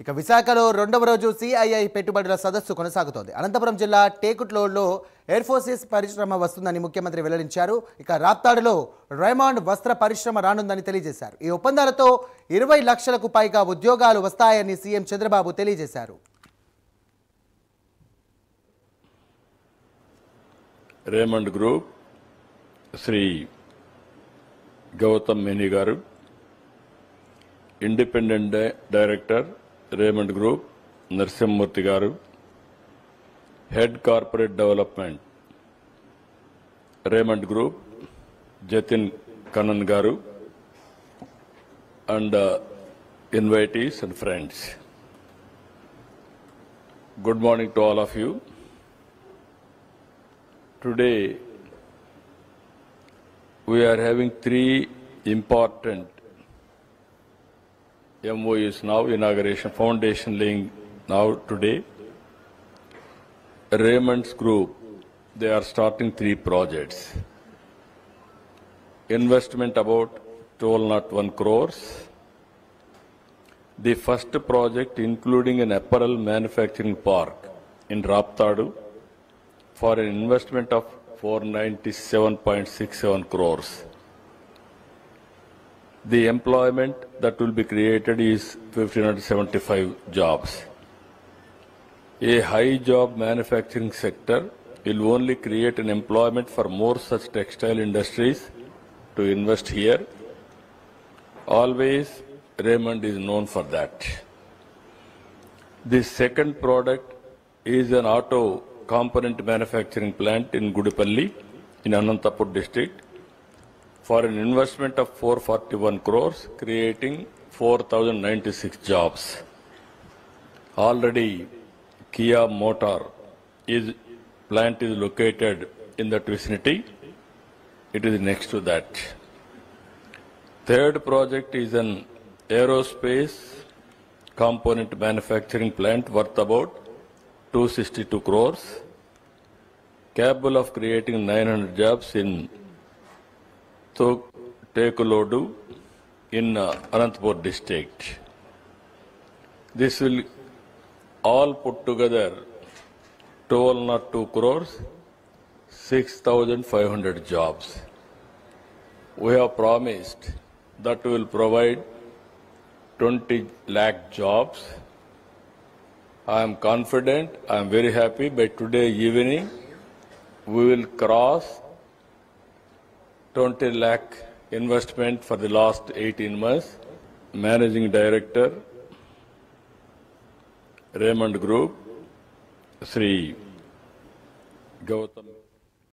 ఇక విశాఖలో రెండవ రోజు సిఐఐ పెట్టుబడుల సదస్సు కొనసాగుతోంది. అనంతపురం జిల్లా టేకుట్లోడ్లో ఎయిర్ ఫోర్సెస్ పరిశ్రమ వస్తుందని ముఖ్యమంత్రి వెల్లడించారు. ఇక రాప్తాడులో రైమాండ్ వస్త్ర పరిశ్రమ రానుందని తెలియజేశారు. ఈ ఒప్పందాలతో 20 లక్షలకు పైగా ఉద్యోగాలు వస్తాయని సీఎం చంద్రబాబు తెలియజేశారు. రేమండ్ గ్రూప్ శ్రీ గౌతమ్ మేని గారు, independent director Raymond group Narasimhamurthy గారు, head corporate development Raymond group Jatin Kannan గారు, and invitees and friends. Good morning to all of you. Today we are having 3 important MOUs now, inauguration, foundation laying now today. Raymond's Group, they are starting 3 projects. Investment about 1201 crores. The first project including an apparel manufacturing park in Raptadu for an investment of 497.67 crores. The employment that will be created is 1,575 jobs. A high job manufacturing sector will only create an employment for more such textile industries to invest here. Always Raymond is known for that. The second product is an auto component manufacturing plant in Gudipalli in Anantapur district for an investment of 441 crores, creating 4,096 jobs. Already Kia Motor plant is located in that vicinity. It is next to that. Third project is an aerospace component manufacturing plant worth about 262 crores, capable of creating 900 jobs in Tekulodu in Anantapur district. This will all put together 1202 crores, 6,500 jobs. We have promised that we will provide 20 lakh jobs. I am confident, I am very happy by today evening we will cross 20 lakh investment for the last 18 months. Managing Director, Raymond Group, Sri Gautam